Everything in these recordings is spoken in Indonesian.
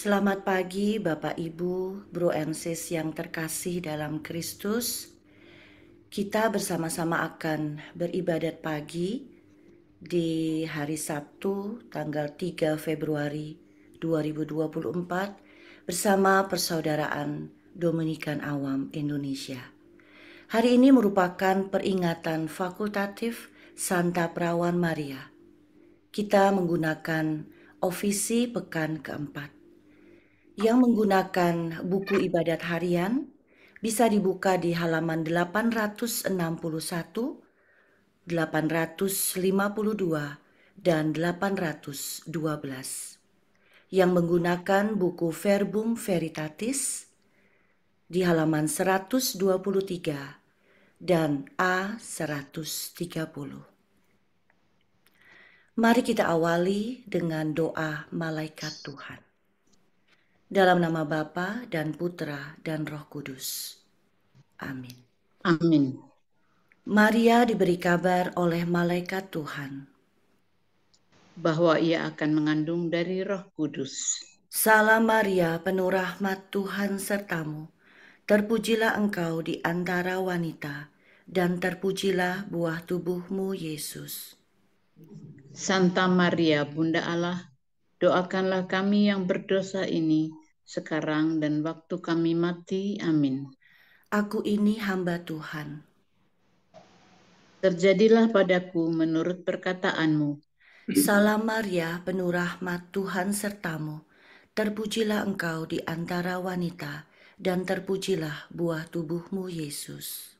Selamat pagi Bapak Ibu, Bro and Sis yang terkasih dalam Kristus. Kita bersama-sama akan beribadat pagi di hari Sabtu tanggal 3 Februari 2024 bersama Persaudaraan Dominikan Awam Indonesia. Hari ini merupakan peringatan fakultatif Santa Perawan Maria. Kita menggunakan ofisi pekan keempat. Yang menggunakan buku ibadat harian bisa dibuka di halaman 861, 852, dan 812. Yang menggunakan buku Verbum Veritatis di halaman 123 dan A130. Mari kita awali dengan doa malaikat Tuhan. Dalam nama Bapa dan Putra dan Roh Kudus. Amin. Amin. Maria diberi kabar oleh malaikat Tuhan bahwa ia akan mengandung dari Roh Kudus. Salam Maria, penuh rahmat Tuhan sertamu. Terpujilah engkau di antara wanita, dan terpujilah buah tubuhmu Yesus. Santa Maria, Bunda Allah, doakanlah kami yang berdosa ini sekarang dan waktu kami mati. Amin. Aku ini hamba Tuhan. Terjadilah padaku menurut perkataanmu. Salam Maria, penuh rahmat Tuhan sertamu. Terpujilah engkau di antara wanita, dan terpujilah buah tubuhmu Yesus.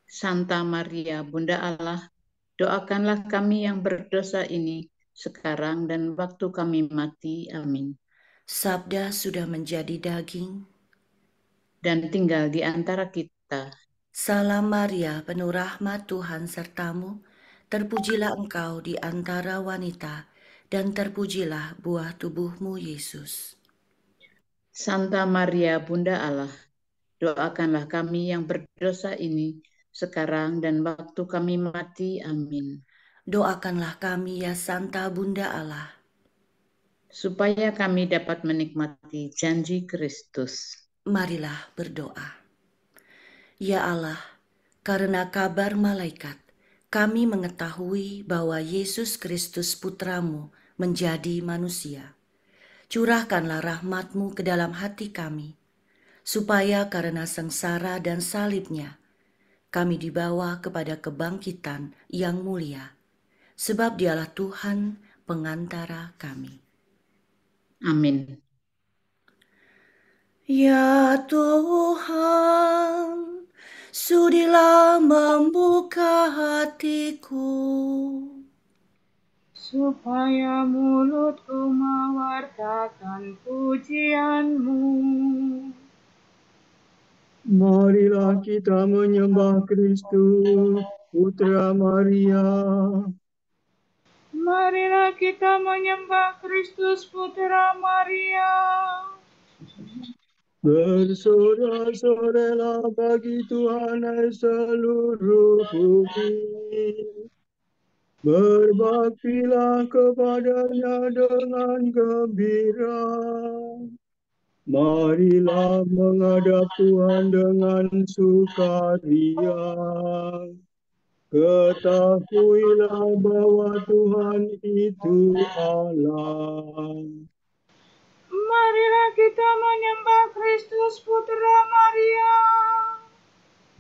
Santa Maria, Bunda Allah, doakanlah kami yang berdosa ini sekarang dan waktu kami mati. Amin. Sabda sudah menjadi daging dan tinggal di antara kita. Salam Maria, penuh rahmat Tuhan sertamu. Terpujilah engkau di antara wanita, dan terpujilah buah tubuhmu Yesus. Santa Maria, Bunda Allah, doakanlah kami yang berdosa ini sekarang dan waktu kami mati. Amin. Doakanlah kami ya Santa Bunda Allah, supaya kami dapat menikmati janji Kristus. Marilah berdoa. Ya Allah, karena kabar malaikat, kami mengetahui bahwa Yesus Kristus Putramu menjadi manusia. Curahkanlah rahmat-Mu ke dalam hati kami, supaya karena sengsara dan salibnya, kami dibawa kepada kebangkitan yang mulia, sebab Dialah Tuhan pengantara kami. Amin. Ya Tuhan, sudilah membuka hatiku, supaya mulutku mewartakan pujian-Mu. Marilah kita menyembah Kristus, Putra Maria. Marilah kita menyembah Kristus Putra Maria. Bersorak-soraklah bagi Tuhan seluruh bumi. Berbaktilah kepadanya dengan gembira. Marilah menghadap Tuhan dengan sukaria. Ketahuilah bahwa Tuhan itu Allah. Marilah kita menyembah Kristus Putra Maria.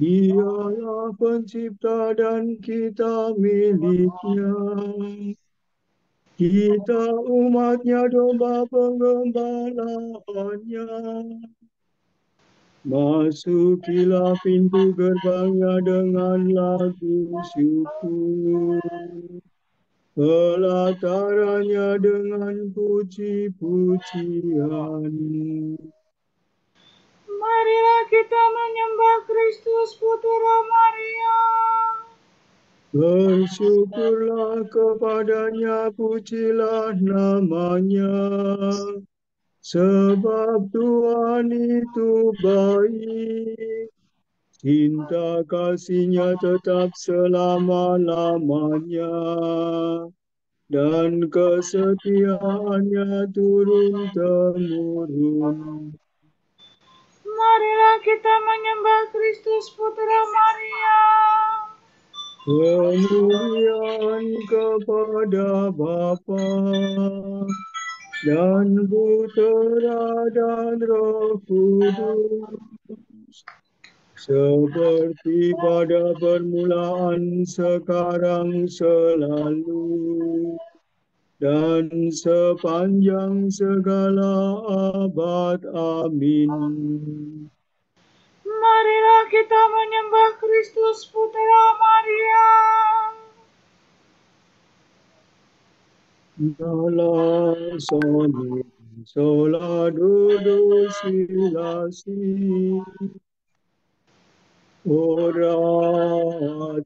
Dialah pencipta dan kita miliknya. Kita umatnya, domba penggembalaannya. Masukilah pintu gerbangnya dengan lagu syukur. Pelatarannya dengan puji-pujian. Marilah kita menyembah Kristus Putra Maria. Bersyukurlah kepadanya, pujilah namanya. Sebab Tuhan itu baik. Cinta kasihnya tetap selama-lamanya. dan kesetiaannya turun-temurun. Marilah kita menyembah Kristus Putra Maria. Kemuliaan kepada Bapa dan Putera dan Roh Kudus, seperti pada permulaan, sekarang, selalu, dan sepanjang segala abad. Amin. Marilah kita menyembah Kristus Putra Maria. Nala soni sola dodo silasi, ora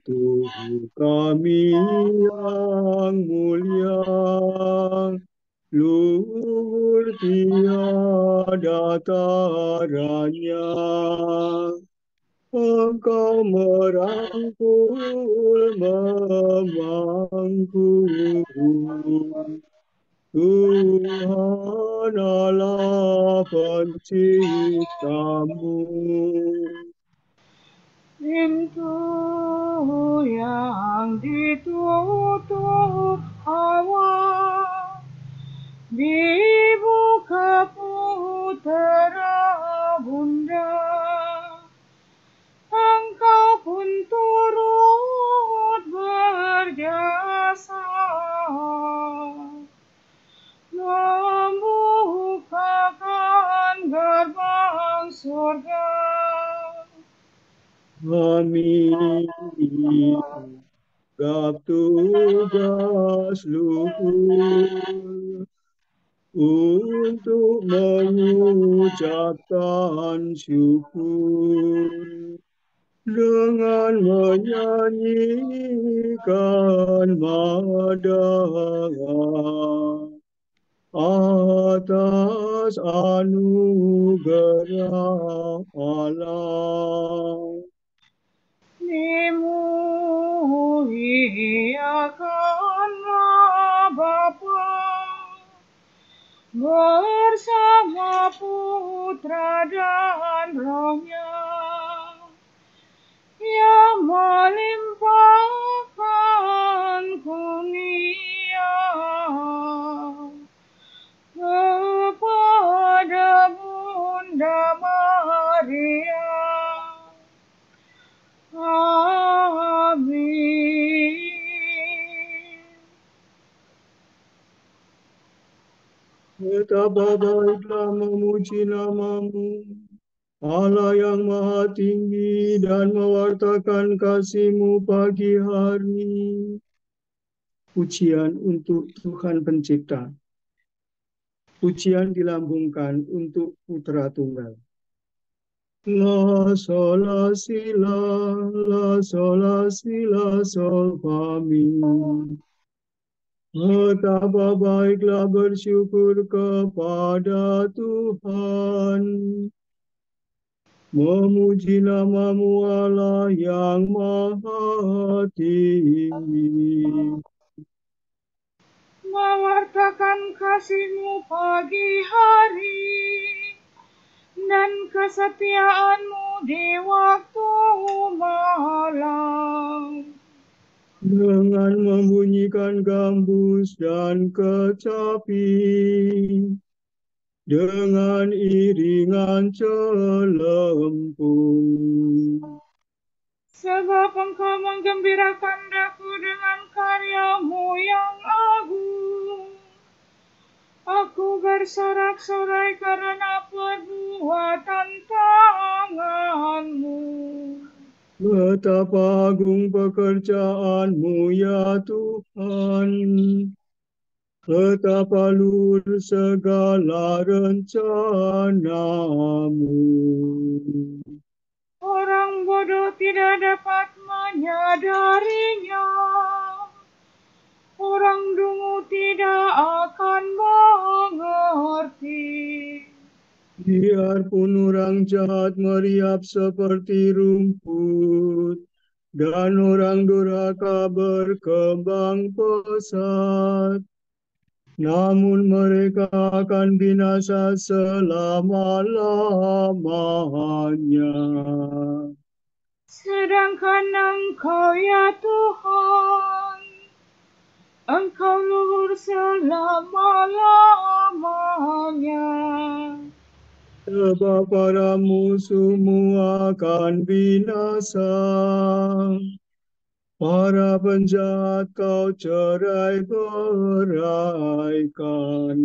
Tuhan kami yang mulia, luhur tiada taranya. Engkau merangkul, memangku, Tuhan Allah penciptamu. Pintu yang ditutup awan dibuka Putera Bunda. Engkau pun turut berjasa membukakan gerbang surga. Kami gap tugas luhur untuk mengucapkan syukur dengan menyanyikan madang atas anugerah Allah. Dimuliakanlah Bapa bersama Putra dan Roh-Nya, yang melimpahkan kurnia kepada Bunda Maria. Amin. Betapa baiklah memuji nama-Mu, Allah yang maha tinggi, dan mewartakan kasih-Mu pagi hari. Pujian untuk Tuhan Pencipta. Pujian dilambungkan untuk Putra Tunggal. La sol la si la sol la si la sol fa mi. Betapa baiklah bersyukur kepada Tuhan, memuji nama-Mu Allah yang maha tinggi. Mewartakan kasih-Mu pagi hari, dan kesetiaan-Mu di waktu malam. Dengan membunyikan gambus dan kecapi, dengan iringan celempung. Sebab Engkau menggembirakan daku dengan karya-Mu yang agung. Aku bersorak-sorai karena perbuatan tangan-Mu. Betapa agung pekerjaan-Mu ya Tuhan, betapa luhur segala rencana-Mu. Orang bodoh tidak dapat menyadarinya. Orang dungu tidak akan mengerti. Biarpun orang jahat meriap seperti rumput, dan orang durhaka berkembang pesat. Namun mereka akan binasa selama-lamanya. Sedangkan Engkau ya Tuhan, Engkau luhur selama-lamanya. Sebab para musuhmu akan binasa. Para penjahat kau cerai-beraikan.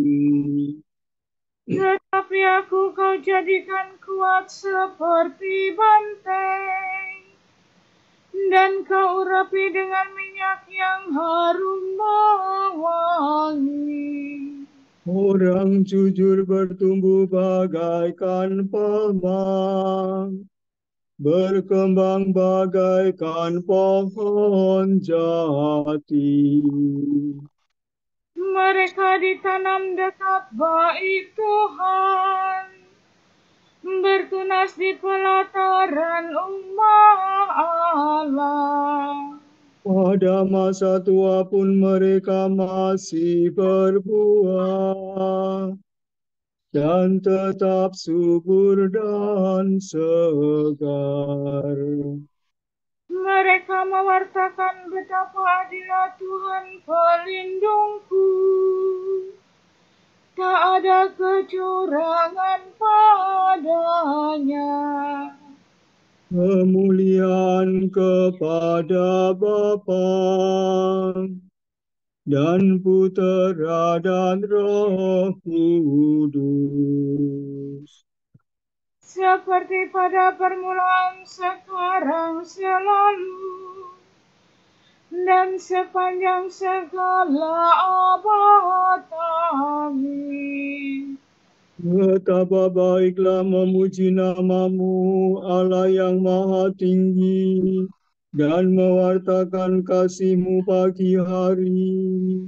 Tetapi aku kau jadikan kuat seperti benteng, dan kau urapi dengan minyak yang harum mewangi. Orang jujur bertumbuh bagaikan palma, berkembang bagaikan pohon jati. Mereka ditanam dekat bait Tuhan, bertunas di pelataran rumah Allah. Pada masa tua pun mereka masih berbuah, dan tetap subur dan segar. Mereka mewartakan betapa adilnya Tuhan pelindungku. Tak ada kecurangan padanya. Kemuliaan kepada Bapa dan Putera dan Roh Kudus. Seperti pada permulaan, sekarang, selalu, dan sepanjang segala abad. Amin. Betapa baiklah memuji nama-Mu, Allah yang Maha Tinggi, dan mewartakan kasih-Mu pagi hari.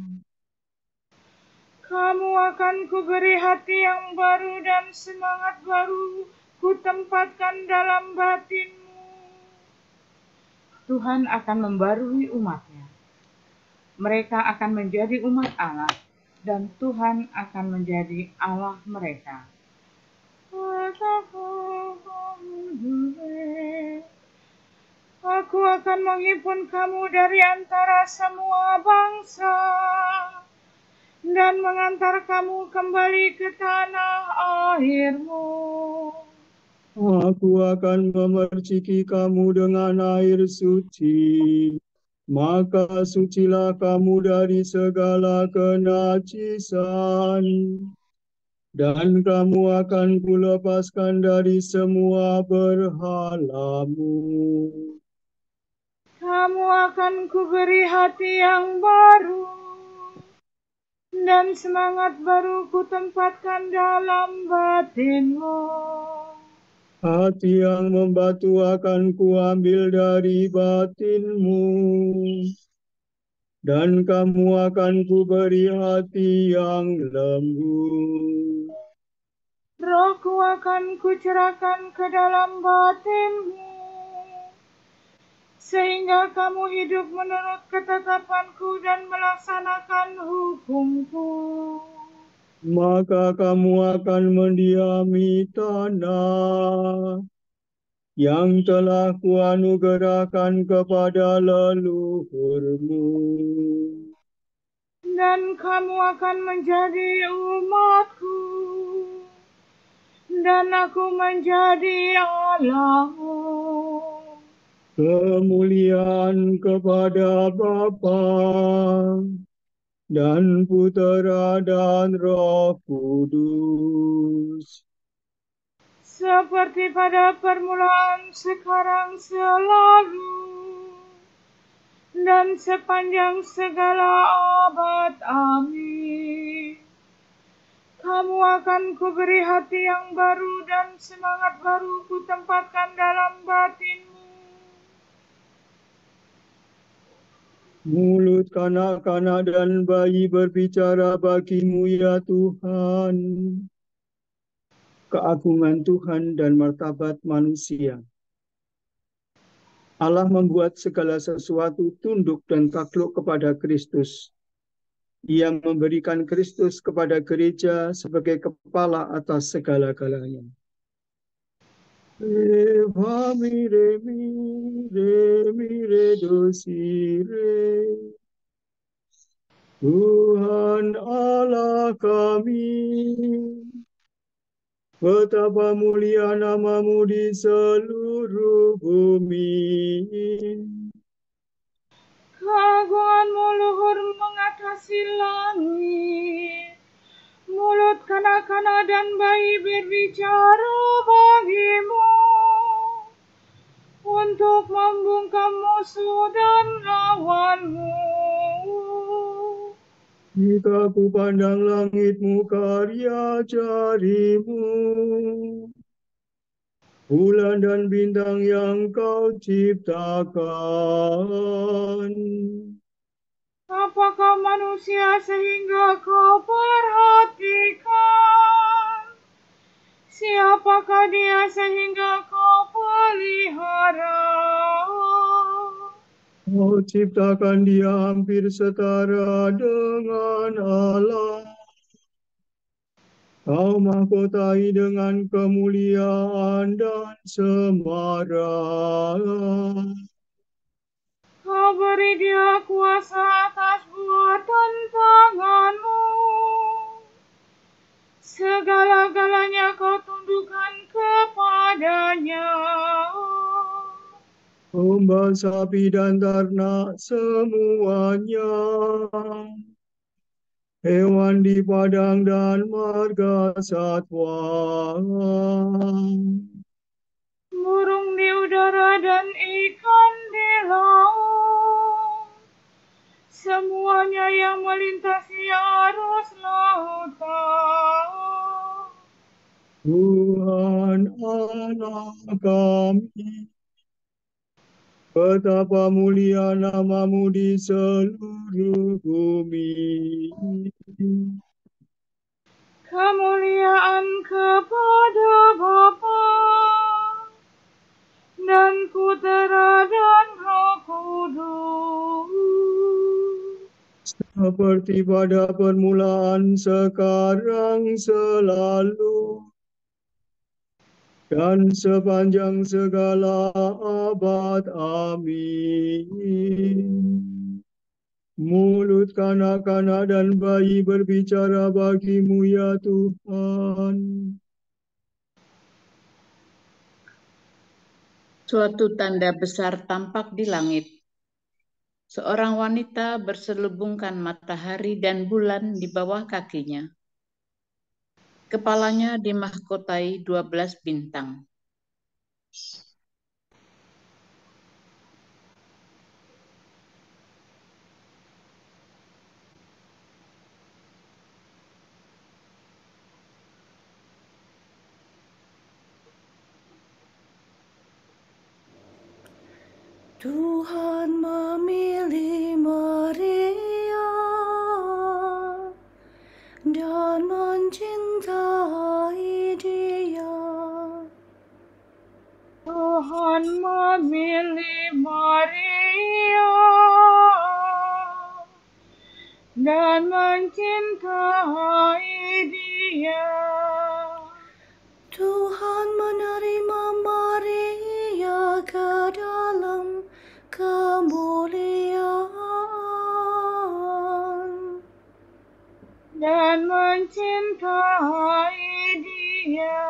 Kamu akan kuberi hati yang baru dan semangat baru kutempatkan dalam batinmu. Tuhan akan membarui umatnya. Mereka akan menjadi umat Allah, dan Tuhan akan menjadi Allah mereka. Aku akan menghimpun kamu dari antara semua bangsa, dan mengantar kamu kembali ke tanah airmu. Aku akan memerciki kamu dengan air suci, maka sucilah kamu dari segala kenajisan, dan kamu akan kulepaskan dari semua berhalamu. Kamu akan kuberi hati yang baru, dan semangat baru kutempatkan dalam batinmu. Hati yang membatu akan kuambil dari batinmu, dan kamu akan kuberi hati yang lembut. Rohku akan kucerahkan ke dalam batinmu, sehingga kamu hidup menurut ketetapanku dan melaksanakan hukumku. Maka kamu akan mendiami tanah yang telah kuanugerahkan kepada leluhurmu. Dan kamu akan menjadi umatku, dan aku menjadi Allahmu. Kemuliaan kepada Bapa dan Putera dan Roh Kudus. Seperti pada permulaan, sekarang, selalu, dan sepanjang segala abad. Amin. Kamu akan kuberi hati yang baru dan semangat baru kutempatkan dalam batinmu. Mulut kanak-kanak dan bayi berbicara bagimu ya Tuhan. Keagungan Tuhan dan martabat manusia. Allah membuat segala sesuatu tunduk dan takluk kepada Kristus. Ia memberikan Kristus kepada gereja sebagai kepala atas segala-galanya. Re, fa, mi, re, do, si, re. Tuhan Allah kami, betapa mulia nama-Mu di seluruh bumi. Keagungan-Mu luhur mengatasi langit. Mulut kanak-kanak dan bayi berbicara bagi-Mu untuk membungkam musuh dan lawan-Mu. Jika ku pandang langit-Mu karya jari-Mu, bulan dan bintang yang Kau ciptakan. Apakah manusia sehingga Kau perhatikan? Siapakah dia sehingga Kau pelihara? Kau ciptakan dia hampir setara dengan Allah. Kau mahkotai dengan kemuliaan dan semara. Kau beri dia kuasa atas buatan tangan-Mu. Segala-galanya Kau tundukkan kepadanya. Domba, sapi, dan ternak semuanya. Hewan di padang dan marga satwa. Burung di udara dan ikan di laut. Semuanya yang melintasi arus lautan. Tuhan Allah kami, betapa mulia nama-Mu di seluruh bumi. Kemuliaan kepada Bapa dan Putera dan Roh Kudus. Seperti pada permulaan, sekarang, selalu, dan sepanjang segala abad. Amin. Mulut kanak-kanak dan bayi berbicara bagi-Mu, ya Tuhan. Suatu tanda besar tampak di langit. Seorang wanita berselubungkan matahari dan bulan di bawah kakinya. Kepalanya dimahkotai 12 bintang. Tuhan memilih Maria dan mencintai dia. Tuhan memilih Maria dan mencintai dia. Tuhan menerima Maria ke dalam kemuliaan dan mencintai dia.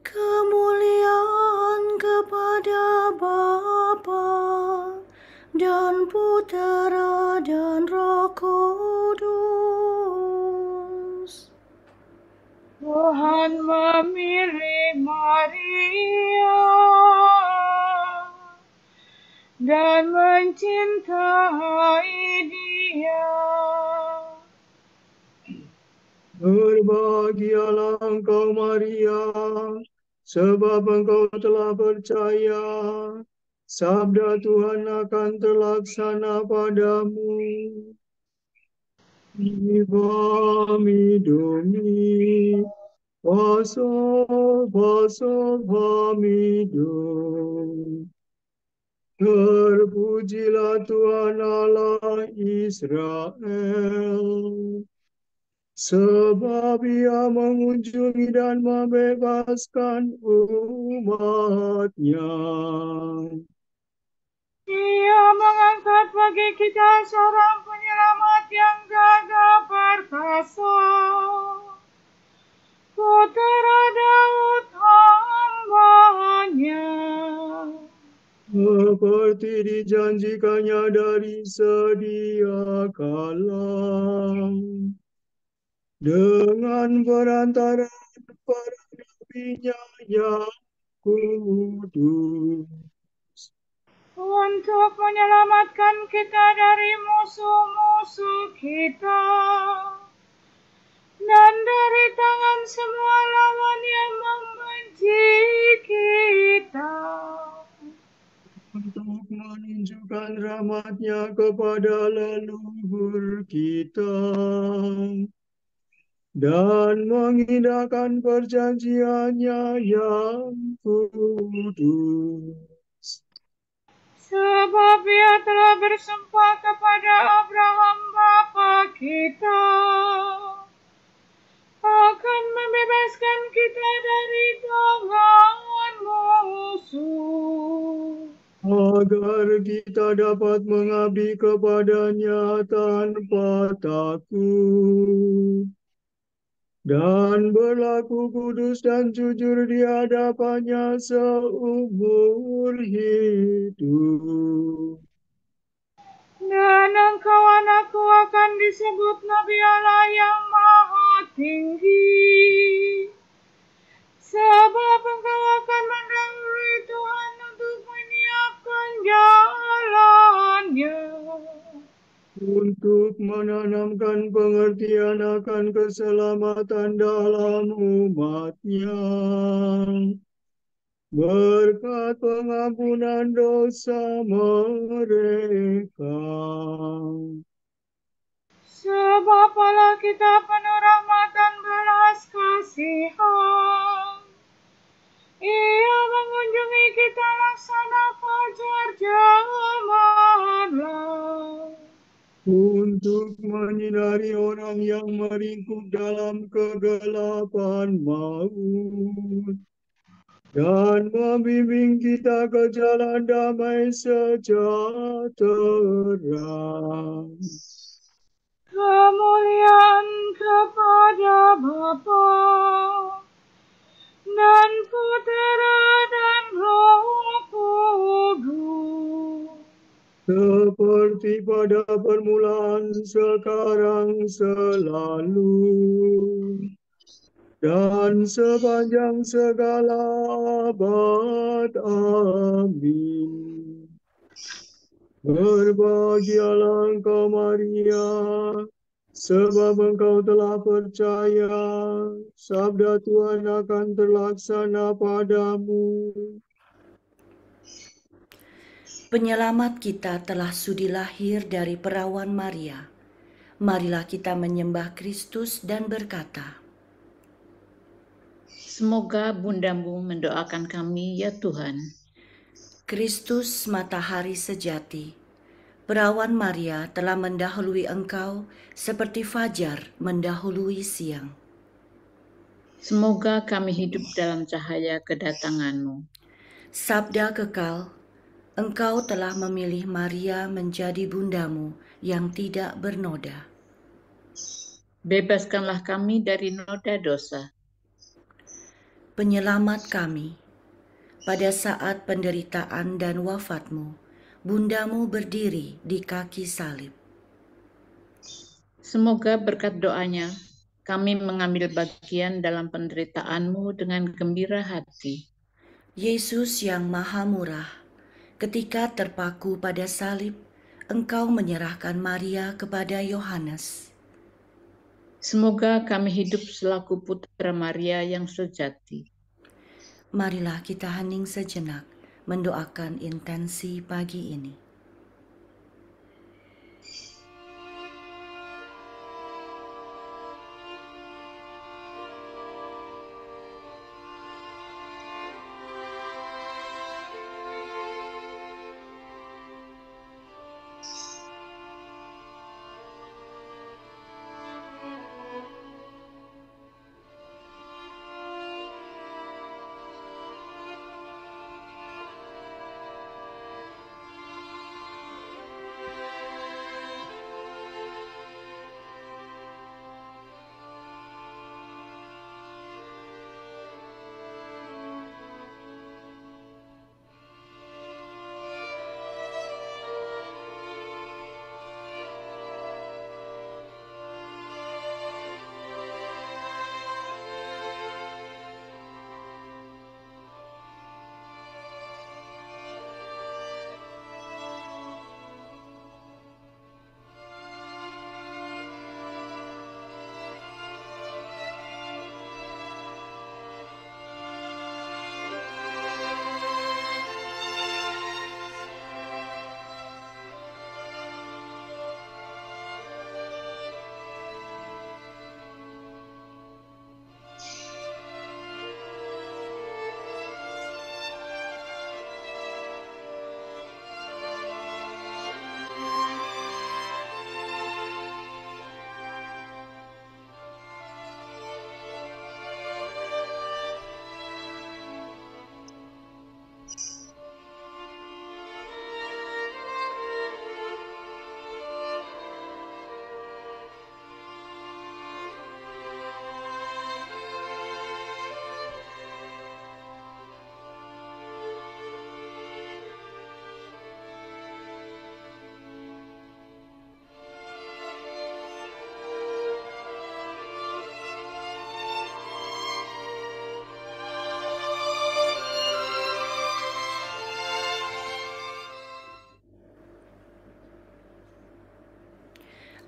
Kemuliaan kepada Bapa dan Putera dan Roh Kudus. Tuhan memilih Maria dan mencintai dia. Berbahagialah engkau, Maria, sebab engkau telah percaya. Sabda Tuhan akan terlaksana padamu. Divami Domi, Paso, Paso, Vamido. Terpujilah Tuhan Allah Israel, sebab Ia mengunjungi dan membebaskan umat-Nya. Ia mengangkat bagi kita seorang penyelamat yang gagah perkasa, Putera Daud hamba-Nya. Seperti dijanjikannya dari sedia kala, dengan perantaraan para nabi-Nya yang kudus, Untuk menyelamatkan kita dari musuh-musuh kita dan dari tangan semua lawan yang membenci kita, untuk menunjukkan rahmat-Nya kepada leluhur kita dan mengindahkan perjanjian-Nya yang kudus. sebab Ia telah bersumpah kepada Abraham bapa kita akan membebaskan kita dari tangan musuh, agar kita dapat mengabdi kepada-Nya tanpa takut dan berlaku kudus dan jujur di hadapan-Nya seumur hidup. dan engkau anakku akan disebut Nabi Allah yang Maha Tinggi, sebab engkau akan mendahului Tuhan untuk menyiapkan jalannya, Untuk menanamkan pengertian akan keselamatan dalam umat-Nya, berkat pengampunan dosa mereka. sebab Allah kita penuh rahmat dan belas kasihan. Ia mengunjungi kita laksana fajar cemerlang, Untuk menyinari orang yang meringkuk dalam kegelapan maut, dan membimbing kita ke jalan damai sejahtera. kemuliaan kepada Bapa dan Putera dan Roh Kudus, Seperti pada permulaan, sekarang, selalu, dan sepanjang segala abad. Amin. Berbahagialah engkau Maria, sebab engkau telah percaya, sabda Tuhan akan terlaksana padamu. Penyelamat kita telah sudi lahir dari perawan Maria. Marilah kita menyembah Kristus dan berkata, Semoga bundamu mendoakan kami, ya Tuhan. Kristus matahari sejati, perawan Maria telah mendahului engkau seperti fajar mendahului siang. Semoga kami hidup dalam cahaya kedatangan-Mu. Sabda kekal, engkau telah memilih Maria menjadi bundamu yang tidak bernoda. Bebaskanlah kami dari noda dosa. Penyelamat kami, pada saat penderitaan dan wafatmu, bundamu berdiri di kaki salib. Semoga berkat doanya, kami mengambil bagian dalam penderitaan-Mu dengan gembira hati. Yesus yang maha murah, ketika terpaku pada salib, engkau menyerahkan Maria kepada Yohanes. Semoga kami hidup selaku putra Maria yang sejati. Marilah kita hening sejenak mendoakan intensi pagi ini.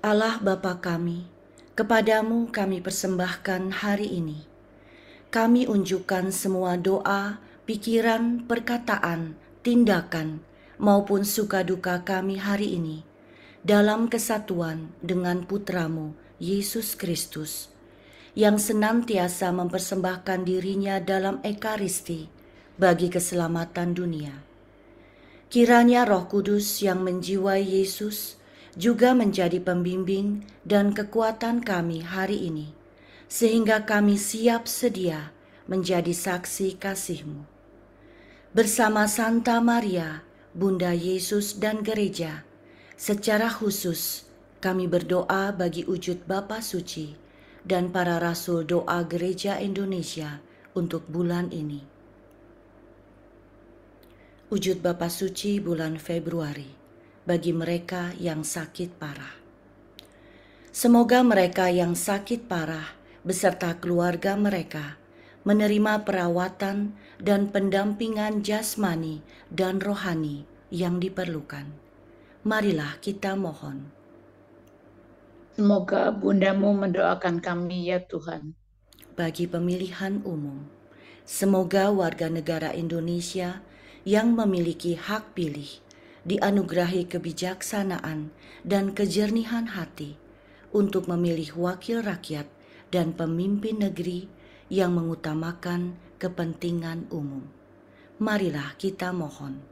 Allah Bapa kami, kepadamu kami persembahkan hari ini. Kami unjukkan semua doa, pikiran, perkataan, tindakan, maupun suka duka kami hari ini dalam kesatuan dengan Putramu, Yesus Kristus, yang senantiasa mempersembahkan dirinya dalam Ekaristi bagi keselamatan dunia. Kiranya Roh Kudus yang menjiwai Yesus juga menjadi pembimbing dan kekuatan kami hari ini, sehingga kami siap sedia menjadi saksi kasih-Mu. Bersama Santa Maria, Bunda Yesus dan Gereja, secara khusus kami berdoa bagi wujud Bapa Suci dan para Rasul Doa Gereja Indonesia untuk bulan ini. Wujud Bapa Suci bulan Februari bagi mereka yang sakit parah. Semoga mereka yang sakit parah beserta keluarga mereka menerima perawatan dan pendampingan jasmani dan rohani yang diperlukan. Marilah kita mohon. Semoga Bundamu mendoakan kami ya Tuhan. Bagi pemilihan umum, semoga warga negara Indonesia yang memiliki hak pilih dianugerahi kebijaksanaan dan kejernihan hati untuk memilih wakil rakyat dan pemimpin negeri yang mengutamakan kepentingan umum. Marilah kita mohon.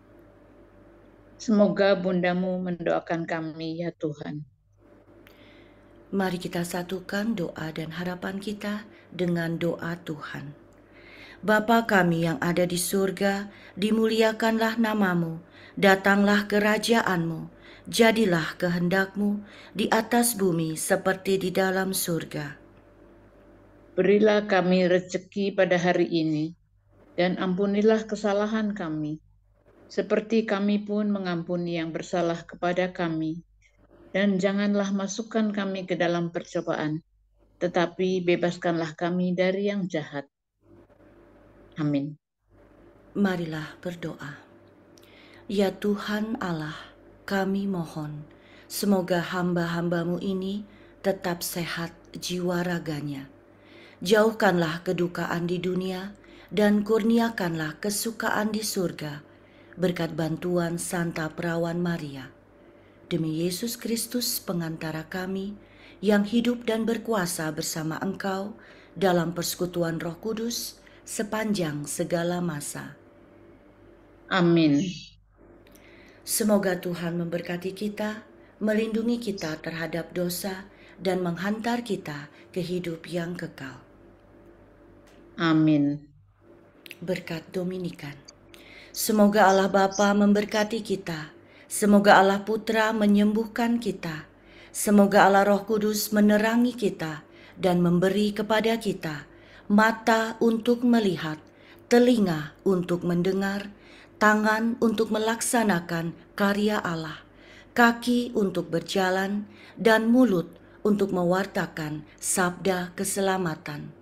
Semoga Bundamu mendoakan kami ya Tuhan. Mari kita satukan doa dan harapan kita dengan doa Tuhan. Bapa kami yang ada di surga, dimuliakanlah namamu, datanglah kerajaan-Mu, jadilah kehendak-Mu di atas bumi seperti di dalam surga. Berilah kami rezeki pada hari ini, dan ampunilah kesalahan kami, seperti kami pun mengampuni yang bersalah kepada kami. Dan janganlah masukkan kami ke dalam percobaan, tetapi bebaskanlah kami dari yang jahat. Amin. Marilah berdoa. Ya Tuhan Allah, kami mohon, semoga hamba-hamba-Mu ini tetap sehat jiwa raganya. Jauhkanlah kedukaan di dunia dan kurniakanlah kesukaan di surga, berkat bantuan Santa Perawan Maria. Demi Yesus Kristus pengantara kami, yang hidup dan berkuasa bersama Engkau dalam persekutuan Roh Kudus, sepanjang segala masa. Amin. Semoga Tuhan memberkati kita, melindungi kita terhadap dosa, dan menghantar kita ke hidup yang kekal. Amin. Berkat Dominikan. Semoga Allah Bapa memberkati kita, semoga Allah Putra menyembuhkan kita, semoga Allah Roh Kudus menerangi kita dan memberi kepada kita mata untuk melihat, telinga untuk mendengar, tangan untuk melaksanakan karya Allah, kaki untuk berjalan, dan mulut untuk mewartakan sabda keselamatan.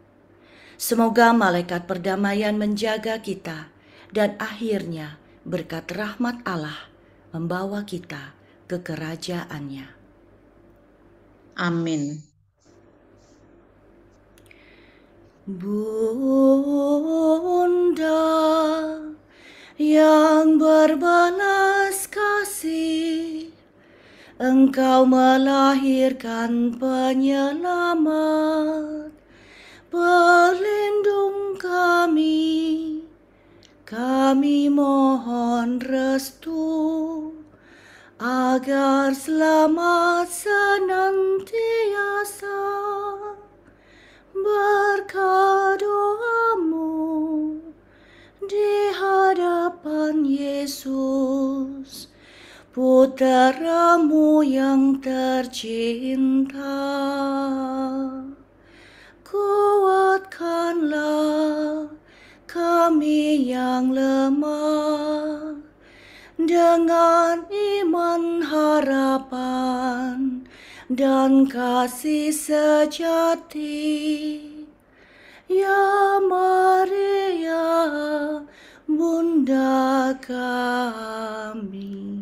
Semoga malaikat perdamaian menjaga kita, dan akhirnya berkat rahmat Allah membawa kita ke kerajaannya. Amin. Bunda yang berbelas kasih, Engkau melahirkan penyelamat, pelindung kami mohon restu, agar selamat senantiasa berkat doamu di hadapan Yesus, Putra-Mu yang tercinta. Kuatkanlah kami yang lemah dengan iman, harapan, dan kasih sejati. Ya Maria, Bunda kami.